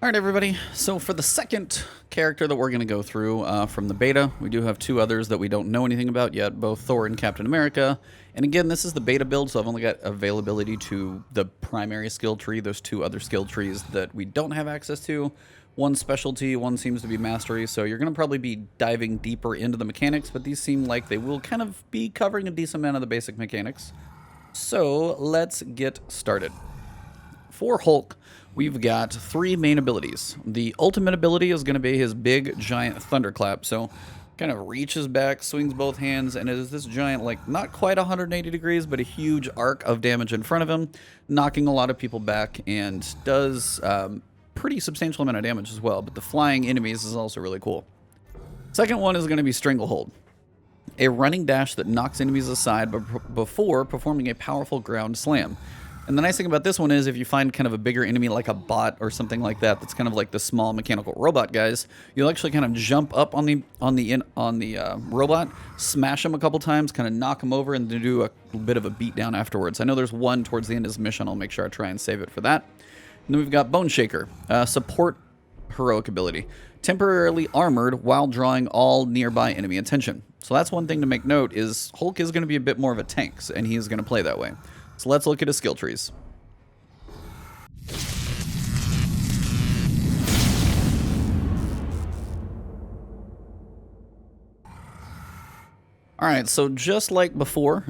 All right, everybody. So for the second character that we're going to go through from the beta, we do have two others that we don't know anything about yet, both Thor and Captain America. And again, this is the beta build, so I've only got availability to the primary skill tree. There's two other skill trees that we don't have access to. One specialty, one seems to be mastery, so you're going to probably be diving deeper into the mechanics, but these seem like they will kind of be covering a decent amount of the basic mechanics. So let's get started. For Hulk, we've got three main abilities. The ultimate ability is going to be his big, giant thunderclap. So kind of reaches back, swings both hands, and it is this giant, like, not quite 180 degrees, but a huge arc of damage in front of him, knocking a lot of people back, and does pretty substantial amount of damage as well. But the flying enemies is also really cool. Second one is going to be Stranglehold, a running dash that knocks enemies aside before performing a powerful ground slam. And the nice thing about this one is if you find kind of a bigger enemy like a bot or something like that, that's kind of like the small mechanical robot guys, you'll actually kind of jump up on the robot, smash him a couple times, kind of knock him over, and then do a bit of a beatdown afterwards. I know there's one towards the end of this mission. I'll make sure I try and save it for that. And then we've got Bone Shaker, support heroic ability, temporarily armored while drawing all nearby enemy attention. So that's one thing to make note is Hulk is going to be a bit more of a tank, and he's going to play that way. So let's look at his skill trees. Alright, so just like before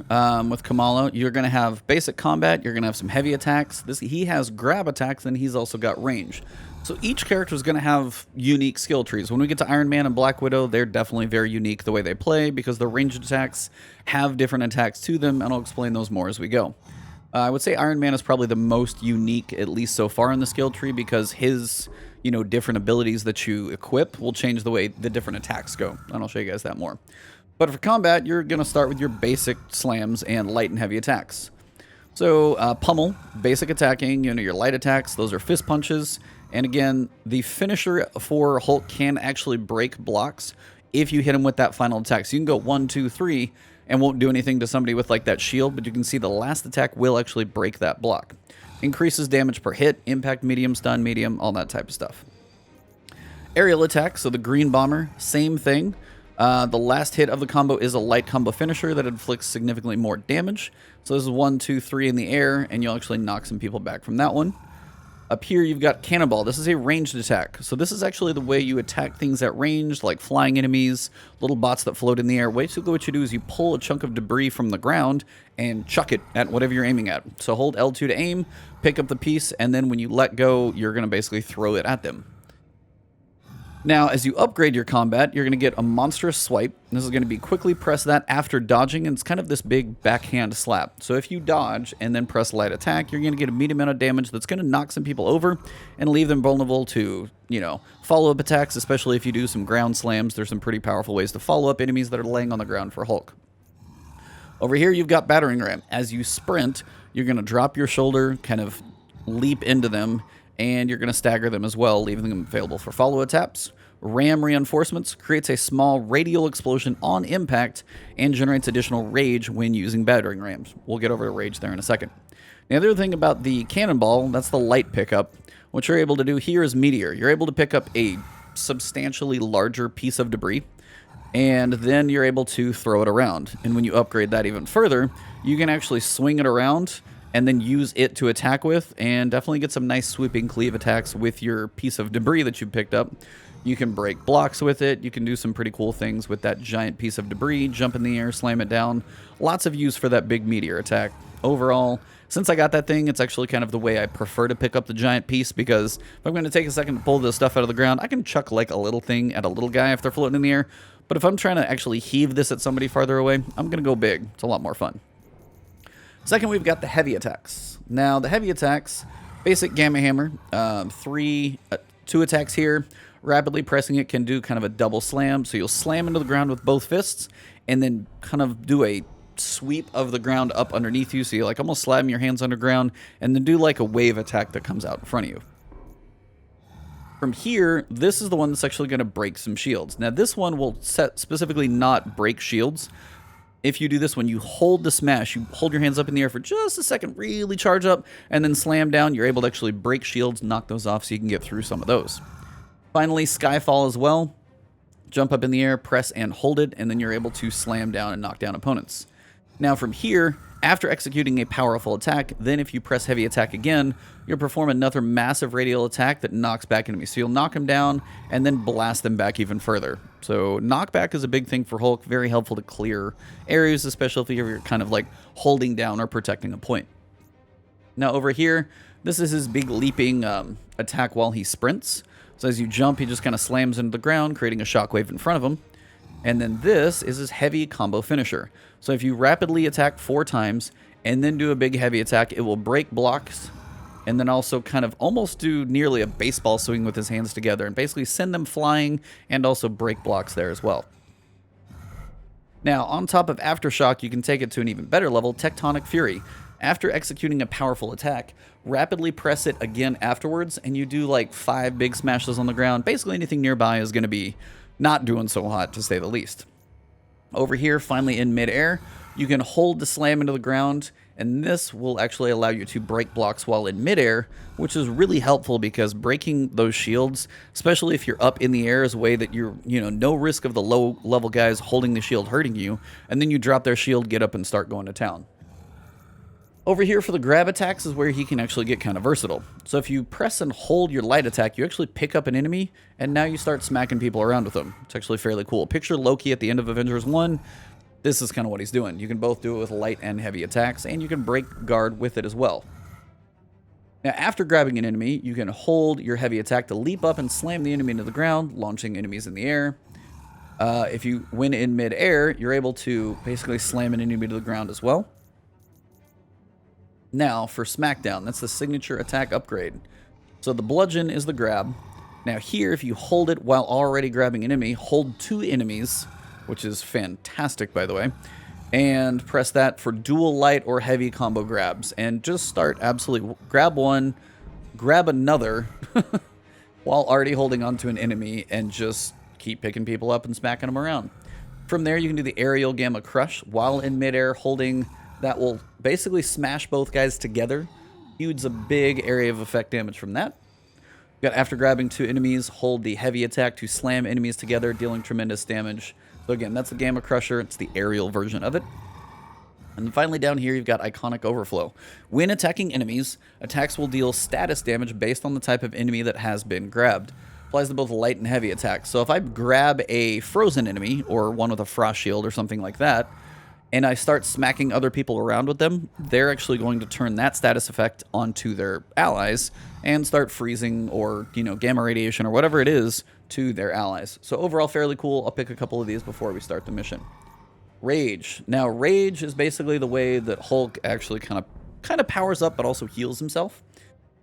with Kamala, you're going to have basic combat, you're going to have some heavy attacks. He has grab attacks, and he's also got range. So each character is going to have unique skill trees. When we get to Iron Man and Black Widow, they're definitely very unique the way they play because the ranged attacks have different attacks to them, and I'll explain those more as we go. I would say Iron Man is probably the most unique, at least so far in the skill tree, because his, different abilities that you equip will change the way the different attacks go. And I'll show you guys that more. But for combat, you're going to start with your basic slams and light and heavy attacks. So pummel, basic attacking, your light attacks, those are fist punches. And again, the finisher for Hulk can actually break blocks if you hit him with that final attack. So you can go 1, 2, 3, and won't do anything to somebody with like that shield, but you can see the last attack will actually break that block. Increases damage per hit, impact medium, stun medium, all that type of stuff. Aerial attack, so the green bomber, same thing. The last hit of the combo is a light combo finisher that inflicts significantly more damage. So this is 1, 2, 3 in the air, and you'll actually knock some people back from that one. Up here, you've got Cannonball. This is a ranged attack. So this is actually the way you attack things at range, like flying enemies, little bots that float in the air. Basically, what you do is you pull a chunk of debris from the ground and chuck it at whatever you're aiming at. So hold L2 to aim, pick up the piece, and then when you let go, you're going to basically throw it at them. Now, as you upgrade your combat, you're going to get a monstrous swipe. This is going to be quickly press that after dodging, and it's kind of this big backhand slap. So if you dodge and then press light attack, you're going to get a medium amount of damage that's going to knock some people over and leave them vulnerable to, follow-up attacks, especially if you do some ground slams. There's some pretty powerful ways to follow up enemies that are laying on the ground for Hulk. Over here, you've got Battering Ram. As you sprint, you're going to drop your shoulder, kind of leap into them, and you're going to stagger them as well, leaving them available for follow attacks. Ram Reinforcements creates a small radial explosion on impact and generates additional rage when using Battering Rams. We'll get over to rage there in a second. The other thing about the Cannonball, that's the light pickup. What you're able to do here is Meteor. You're able to pick up a substantially larger piece of debris, and then you're able to throw it around. And when you upgrade that even further, you can actually swing it around and then use it to attack with, and definitely get some nice sweeping cleave attacks with your piece of debris that you picked up. You can break blocks with it. You can do some pretty cool things with that giant piece of debris, jump in the air, slam it down. Lots of use for that big meteor attack. Overall, since I got that thing, it's actually kind of the way I prefer to pick up the giant piece, because if I'm going to take a second to pull this stuff out of the ground, I can chuck like a little thing at a little guy if they're floating in the air. But if I'm trying to actually heave this at somebody farther away, I'm going to go big. It's a lot more fun. Second, we've got the heavy attacks. Now, the heavy attacks, basic Gamma Hammer, 2 attacks here. Rapidly pressing it can do kind of a double slam. So you'll slam into the ground with both fists and then kind of do a sweep of the ground up underneath you. So you like almost slam your hands underground and then do like a wave attack that comes out in front of you. From here, this is the one that's actually going to break some shields. Now, this one will specifically not break shields. if you do this, when you hold the smash, you hold your hands up in the air for just a second, really charge up, and then slam down, you're able to actually break shields, knock those off so you can get through some of those. Finally, Skyfall as well. Jump up in the air, press and hold it, and then you're able to slam down and knock down opponents. Now from here, after executing a powerful attack, then if you press heavy attack again, you'll perform another massive radial attack that knocks back enemies. So you'll knock them down and then blast them back even further. So knockback is a big thing for Hulk, very helpful to clear areas, especially if you're kind of like holding down or protecting a point. Now over here, this is his big leaping attack while he sprints. So as you jump, he just kind of slams into the ground, creating a shockwave in front of him. And then this is his heavy combo finisher. So if you rapidly attack 4 times and then do a big heavy attack, it will break blocks and then also kind of almost do nearly a baseball swing with his hands together and basically send them flying and also break blocks there as well. Now, on top of Aftershock, you can take it to an even better level, Tectonic Fury. After executing a powerful attack, rapidly press it again afterwards, and you do like 5 big smashes on the ground. Basically anything nearby is going to be not doing so hot, to say the least. Over here, finally in midair, you can hold the slam into the ground, and this will actually allow you to break blocks while in midair, which is really helpful because breaking those shields, especially if you're up in the air, is a way that you're, no risk of the low level guys holding the shield hurting you, and then you drop their shield, get up, and start going to town. Over here for the grab attacks is where he can actually get kind of versatile. So if you press and hold your light attack, you actually pick up an enemy, and now you start smacking people around with them. It's actually fairly cool. Picture Loki at the end of Avengers 1. This is kind of what he's doing. You can both do it with light and heavy attacks, and you can break guard with it as well. Now, after grabbing an enemy, you can hold your heavy attack to leap up and slam the enemy into the ground, launching enemies in the air. If you win in mid-air, you're able to basically slam an enemy to the ground as well. Now, for Smackdown, that's the signature attack upgrade. So the bludgeon is the grab. Now here, if you hold it while already grabbing an enemy, hold 2 enemies, which is fantastic, by the way, and press that for dual light or heavy combo grabs. And just start absolutely, grab one, grab another, while already holding onto an enemy, and just keep picking people up and smacking them around. From there, you can do the aerial gamma crush while in midair, holding. That will basically smash both guys together. Huge a big area of effect damage from that. You've got after grabbing 2 enemies, hold the heavy attack to slam enemies together, dealing tremendous damage. So again, that's the Gamma Crusher. It's the aerial version of it. And then finally down here, you've got Iconic Overflow. When attacking enemies, attacks will deal status damage based on the type of enemy that has been grabbed. Applies to both light and heavy attacks. So if I grab a frozen enemy, or one with a frost shield or something like that, and I start smacking other people around with them, they're actually going to turn that status effect onto their allies and start freezing or, gamma radiation or whatever it is to their allies. So overall, fairly cool. I'll pick a couple of these before we start the mission. Rage. Now, Rage is basically the way that Hulk actually kind of powers up but also heals himself.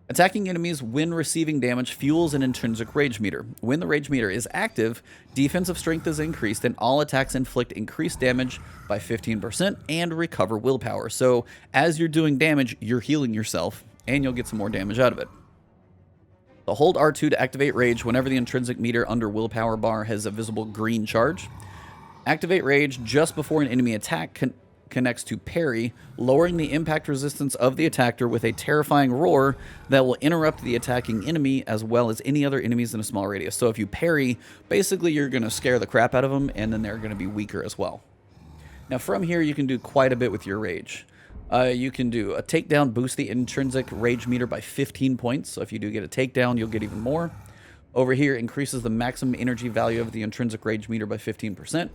Attacking enemies when receiving damage fuels an intrinsic rage meter. When the rage meter is active, defensive strength is increased and all attacks inflict increased damage by 15% and recover willpower. So as you're doing damage, you're healing yourself and you'll get some more damage out of it. So hold R2 to activate rage whenever the intrinsic meter under willpower bar has a visible green charge. Activate rage just before an enemy attack connects to parry, lowering the impact resistance of the attacker with a terrifying roar that will interrupt the attacking enemy as well as any other enemies in a small radius. So if you parry, basically you're going to scare the crap out of them, and then they're going to be weaker as well. Now from here, you can do quite a bit with your rage. You can do a takedown, boost the intrinsic rage meter by 15 points. So if you do get a takedown, you'll get even more. Over here, increases the maximum energy value of the intrinsic rage meter by 15%.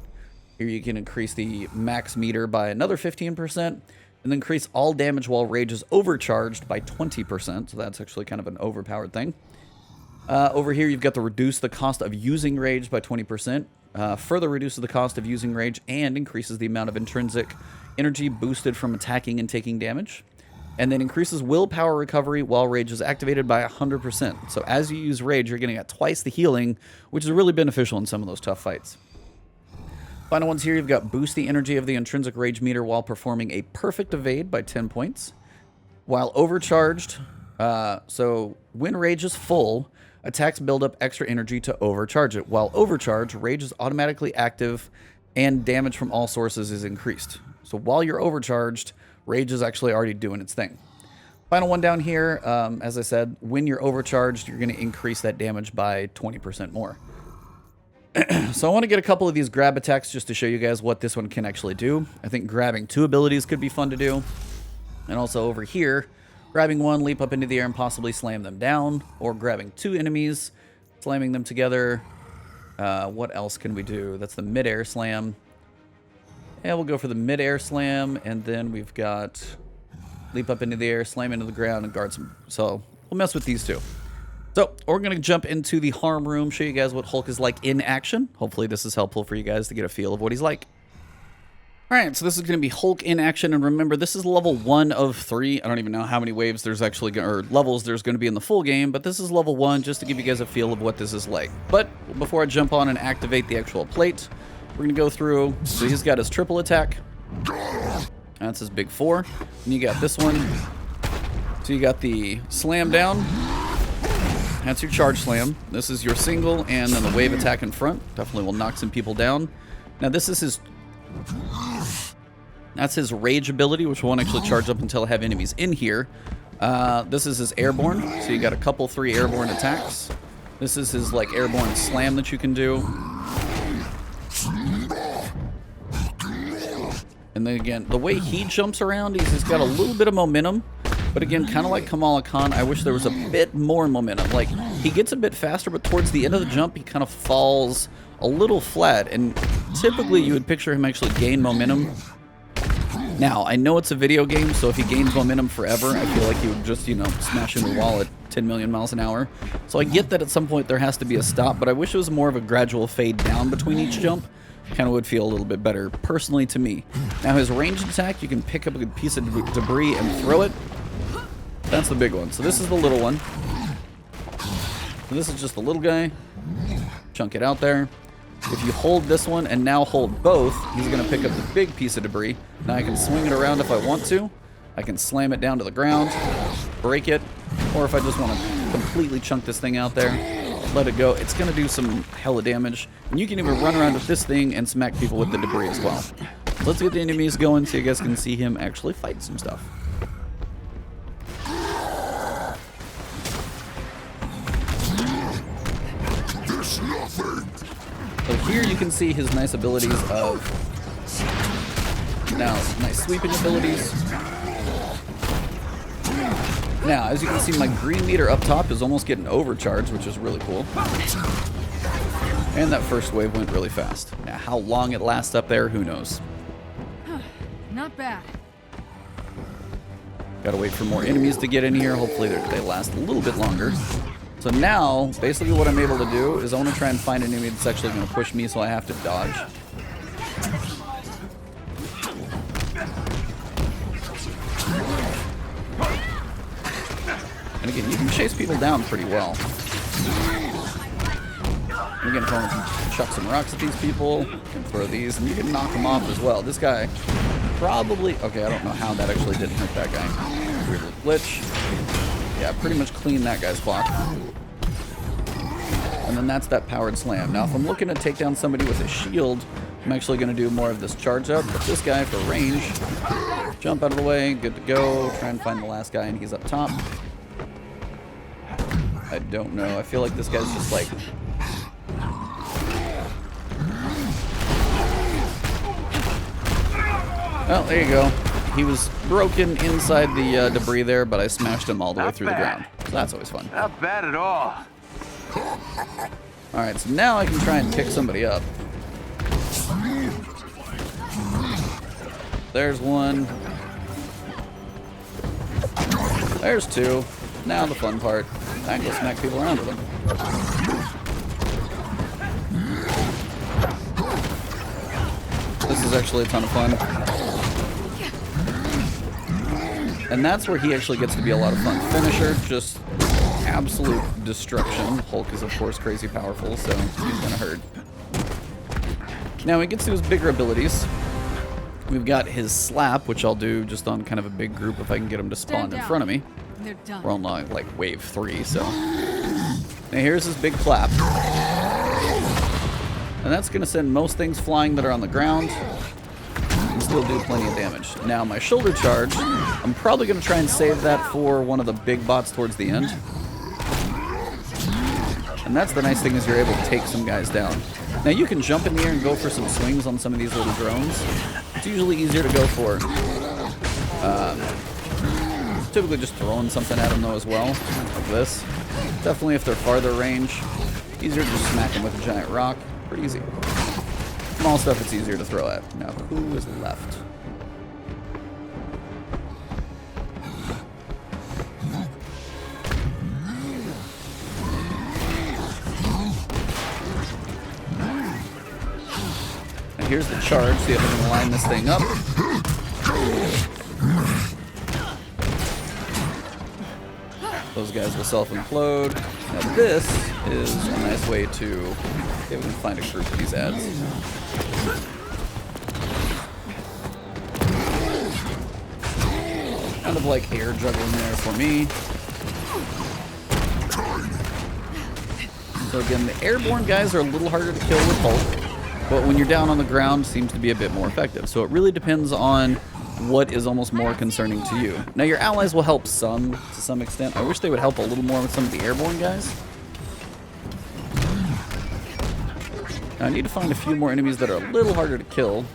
Here you can increase the max meter by another 15%, and then increase all damage while rage is overcharged by 20%, so that's actually kind of an overpowered thing. Over here you've got the reduce the cost of using rage by 20%, further reduces the cost of using rage and increases the amount of intrinsic energy boosted from attacking and taking damage, and then increases willpower recovery while rage is activated by 100%. So as you use rage, you're getting at twice the healing, which is really beneficial in some of those tough fights. Final ones here, you've got boost the energy of the intrinsic rage meter while performing a perfect evade by 10 points. While overcharged, so when rage is full, attacks build up extra energy to overcharge it. While overcharged, rage is automatically active and damage from all sources is increased. So while you're overcharged, Rage is actually already doing its thing. Final one down here, as I said, when you're overcharged, you're going to increase that damage by 20% more. So I want to get a couple of these grab attacks just to show you guys what this one can actually do. I think grabbing 2 abilities could be fun to do. And also over here, grabbing 1, leap up into the air and possibly slam them down. Or grabbing 2 enemies, slamming them together. What else can we do? That's the Midair Slam. Yeah, we'll go for the Midair Slam. And then we've got leap up into the air, slam into the ground, and guard some. So we'll mess with these 2. So we're going to jump into the harm room, show you guys what Hulk is like in action. Hopefully this is helpful for you guys to get a feel of what he's like. Alright, so this is going to be Hulk in action, and remember, this is level 1 of 3. I don't even know how many waves there's actually, or levels there's going to be in the full game, but this is level 1 just to give you guys a feel of what this is like. But before I jump on and activate the actual plate, we're going to go through. So he's got his triple attack. That's his big 4. And you got this one. So you got the slam down. That's your charge slam. This is your single, and then the wave attack in front. Definitely will knock some people down. Now this is his... That's his rage ability, which won't actually charge up until I have enemies in here. This is his airborne. So you got a couple 3 airborne attacks. This is his like airborne slam that you can do. And then again, the way he jumps around, he's got a little bit of momentum. But again, kind of like Kamala Khan, I wish there was a bit more momentum. Like, he gets a bit faster, but towards the end of the jump, he kind of falls a little flat. And typically, you would picture him actually gain momentum. Now, I know it's a video game, so if he gains momentum forever, I feel like he would just, you know, smash into the wall at 10 million miles an hour. So I get that at some point there has to be a stop, but I wish it was more of a gradual fade down between each jump. Kind of would feel a little bit better, personally, to me. Now, his ranged attack, you can pick up a piece of debris and throw it. That's the big one. So this is the little one. So this is just the little guy. Chunk it out there. If you hold this one and now hold both, he's going to pick up the big piece of debris. Now I can swing it around if I want to. I can slam it down to the ground, break it, or if I just want to completely chunk this thing out there, let it go. It's going to do some hella damage. And you can even run around with this thing and smack people with the debris as well. Let's get the enemies going so you guys can see him actually fight some stuff. So here you can see his nice abilities of, now, nice sweeping abilities. Now, as you can see, my green meter up top is almost getting overcharged, which is really cool. And that first wave went really fast. Now, how long it lasts up there, who knows? Not bad. Gotta wait for more enemies to get in here. Hopefully they last a little bit longer. So now, basically what I'm able to do is I want to try and find an enemy that's actually going to push me, so I have to dodge. And again, you can chase people down pretty well. And again, if I want to chuck some rocks at these people, you can throw these, and you can knock them off as well. This guy probably... Okay, I don't know how that actually didn't hurt that guy. Weird little glitch. Yeah, pretty much clean that guy's block. And then that's that powered slam. Now, if I'm looking to take down somebody with a shield, I'm actually going to do more of this charge up. But this guy, for range, jump out of the way, good to go. Try and find the last guy, and he's up top. I don't know. I feel like this guy's just like... Well, there you go. He was broken inside the debris there, but I smashed him all the way through the ground. So that's always fun. Not bad at all. Alright, so now I can try and pick somebody up. There's one. There's 2. Now the fun part. I can go smack people around with them. This is actually a ton of fun. And that's where he actually gets to be a lot of fun. Finisher, just absolute destruction. Hulk is, of course, crazy powerful, so he's gonna hurt. Now, he gets to his bigger abilities. We've got his slap, which I'll do just on kind of a big group if I can get him to spawn in front of me. They're done. We're on like wave 3, so. Now, here's his big clap. And that's going to send most things flying that are on the ground and still do plenty of damage. Now, my shoulder charge, I'm probably going to try and save that for one of the big bots towards the end. And that's the nice thing, is you're able to take some guys down. Now, you can jump in the air and go for some swings on some of these little drones. It's usually easier to go for. Typically just throwing something at them, though, as well, like this. Definitely if they're farther range, easier to just smack them with a giant rock. Pretty easy. Small stuff it's easier to throw at. Now, who is left? And here's the charge. See if I can line this thing up. Those guys will self-implode. Now this is a nice way to, see if we can find a group of these ads. Kind of like air juggling there for me. So again, the airborne guys are a little harder to kill with Hulk, but when you're down on the ground, seems to be a bit more effective. So it really depends on what is almost more concerning to you. Now, your allies will help to some extent. I wish they would help a little more with some of the airborne guys. Now, I need to find a few more enemies that are a little harder to kill.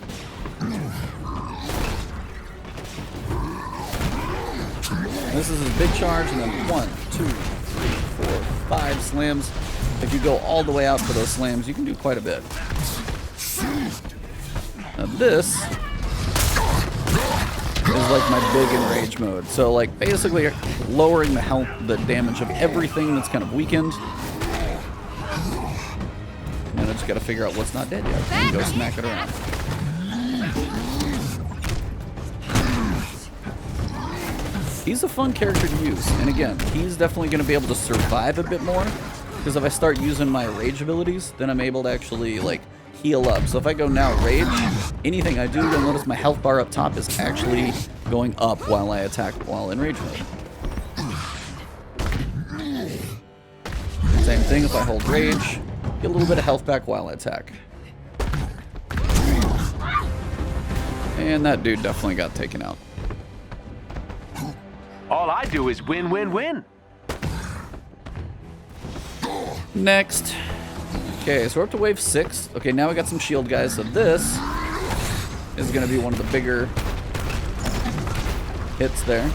This is his big charge, and then 1, 2, 3, 4, 5 slams. If you go all the way out for those slams, you can do quite a bit. Now this is like my big enrage mode. So like basically lowering the health, the damage of everything that's kind of weakened. And I just gotta figure out what's not dead yet and go smack it around. He's a fun character to use, and again, he's definitely gonna be able to survive a bit more, because if I start using my rage abilities, then I'm able to actually like heal up. So if I go now rage, anything I do, you'll notice my health bar up top is actually going up while I attack while in rage mode. Same thing if I hold rage, get a little bit of health back while I attack. And that dude definitely got taken out. All I do is win, win, win. Next. Okay, so we're up to wave 6. Okay, now we got some shield guys, so this is going to be one of the bigger hits there.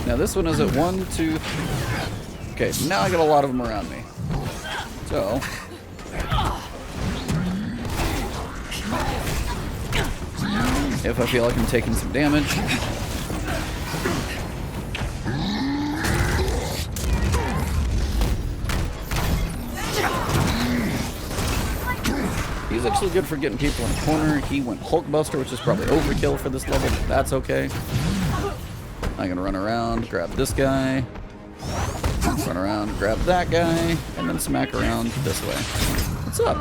Now this one is at 1, 2, 3. Okay, now I got a lot of them around me. So if I feel like I'm taking some damage, he's actually good for getting people in the corner. He went Hulkbuster, which is probably overkill for this level, but that's okay. I'm gonna run around, grab this guy, run around, grab that guy, and then smack around this way. What's up?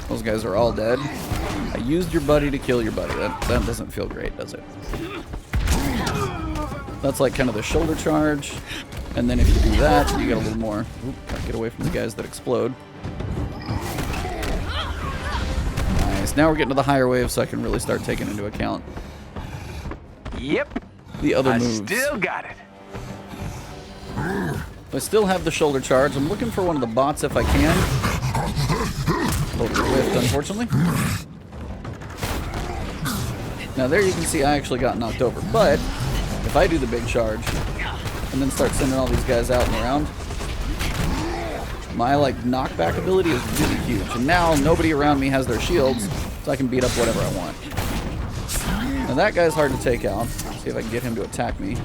Those guys are all dead. I used your buddy to kill your buddy. That doesn't feel great, does it? That's like kind of the shoulder charge. And then if you do that, you get a little more. Oop, gotta get away from the guys that explode. Nice. Now we're getting to the higher wave, so I can really start taking into account Yep. the other I moves. still got it. I still have the shoulder charge. I'm looking for one of the bots if I can. Whiffed, unfortunately. Now there you can see I actually got knocked over, but if I do the big charge and then start sending all these guys out and around, my like knockback ability is really huge. And now nobody around me has their shields, so I can beat up whatever I want. Now that guy's hard to take out. Let's see if I can get him to attack me.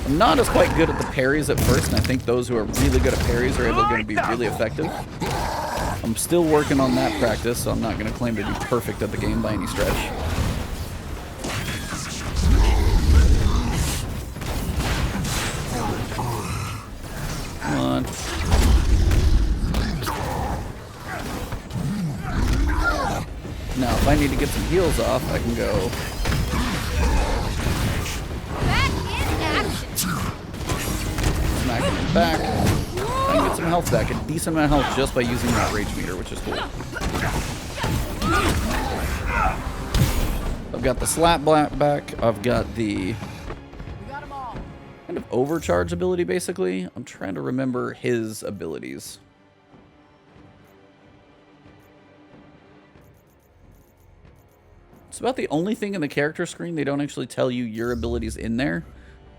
I'm not as quite good at the parries at first, and I think those who are really good at parries are going to be really effective. I'm still working on that practice, so I'm not going to claim to be perfect at the game by any stretch. Come on. Now, if I need to get some heals off, I can go Back. I can get some health back, a decent amount of health just by using that rage meter, which is cool. I've got the slap back. I've got the kind of overcharge ability, basically. I'm trying to remember his abilities. It's about the only thing in the character screen. They don't actually tell you your abilities in there.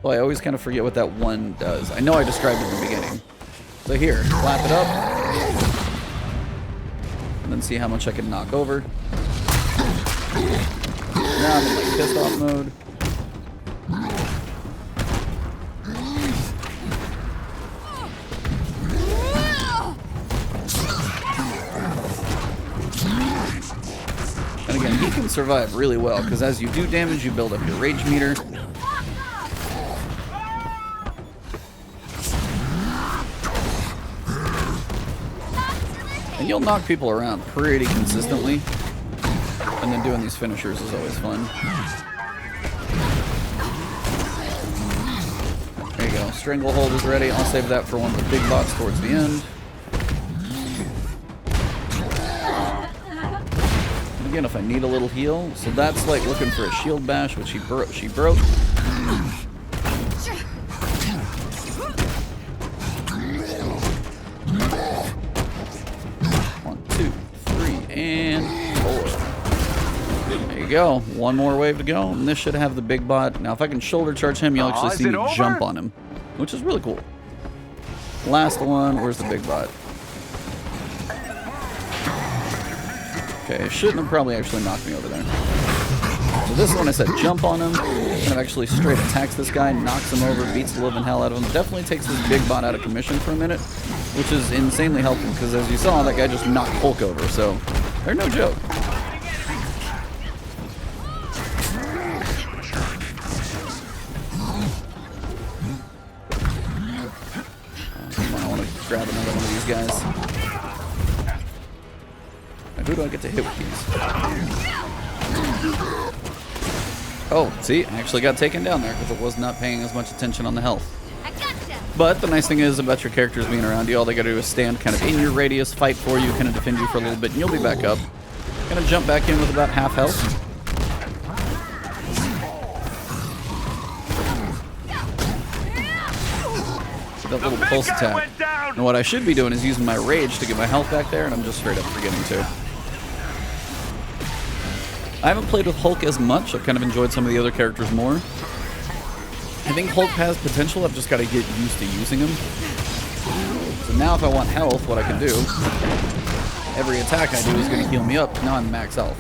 Well, I always kind of forget what that one does. I know I described it in the beginning. So here, clap it up. And then see how much I can knock over. Now I'm in like pissed off mode. And again, he can survive really well, because as you do damage, you build up your rage meter. And you'll knock people around pretty consistently. And then doing these finishers is always fun. There you go. Stranglehold is ready. I'll save that for one of the big bots towards the end. And again, if I need a little heal. So that's like looking for a shield bash, which she broke. 1, 2, 3, and 4. There you go. One more wave to go, and this should have the big bot. Now, if I can shoulder charge him, you'll actually see me jump on him, which is really cool. Last one. Where's the big bot? Okay, it shouldn't have probably actually knocked me over there. So this is when I said jump on him. Kind of actually straight attacks this guy, knocks him over, beats the living hell out of him. Definitely takes this big bot out of commission for a minute, which is insanely helpful because as you saw, that guy just knocked Hulk over. So they're no joke. I want to grab another one of these guys. Now, who do I get to hit with these? Oh, see, I actually got taken down there because I was not paying as much attention on the health. But the nice thing is about your characters being around you, all they gotta do is stand kind of in your radius, fight for you, kind of defend you for a little bit, and you'll be back up. Gonna jump back in with about half health. That little pulse attack. And what I should be doing is using my rage to get my health back there, and I'm just straight up forgetting to. I haven't played with Hulk as much. I've kind of enjoyed some of the other characters more. I think Hulk has potential. I've just got to get used to using him. So now if I want health, what I can do, every attack I do is going to heal me up. Now I'm max health.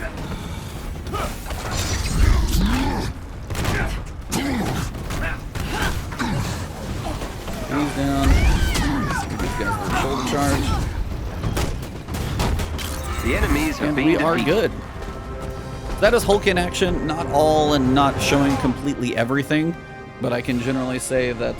He's down. These guys are shoulder charge. The enemies have been we are good. That is Hulk in action. Not all and not showing completely everything, but I can generally say that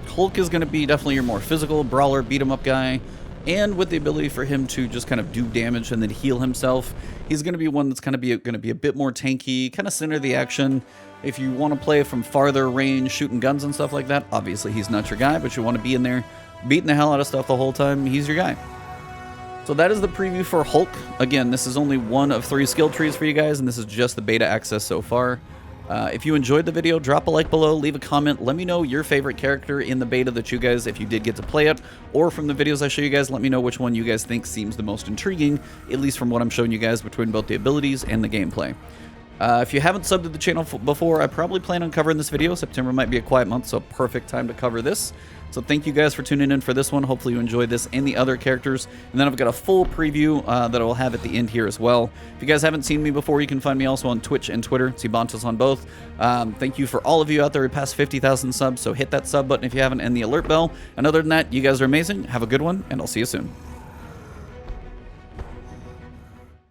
Hulk is going to be definitely your more physical brawler, beat 'em up guy, and with the ability for him to just kind of do damage and then heal himself. He's going to be one that's going to be a bit more tanky, kind of center the action. If you want to play from farther range, shooting guns and stuff like that, obviously he's not your guy, but you want to be in there beating the hell out of stuff the whole time, he's your guy. So that is the preview for Hulk. Again, this is only one of 3 skill trees for you guys, and this is just the beta access so far. If you enjoyed the video, drop a like below, leave a comment, let me know your favorite character in the beta that you guys, if you did get to play it, or from the videos I show you guys, let me know which one you guys think seems the most intriguing, at least from what I'm showing you guys between both the abilities and the gameplay. If you haven't subbed to the channel before, I probably plan on covering this video. September might be a quiet month, so perfect time to cover this. So thank you guys for tuning in for this one. Hopefully you enjoyed this and the other characters. And then I've got a full preview that I will have at the end here as well. If you guys haven't seen me before, you can find me also on Twitch and Twitter. It's Ebontis on both. Thank you for all of you out there who passed 50,000 subs. So hit that sub button if you haven't and the alert bell. And other than that, you guys are amazing. Have a good one, and I'll see you soon.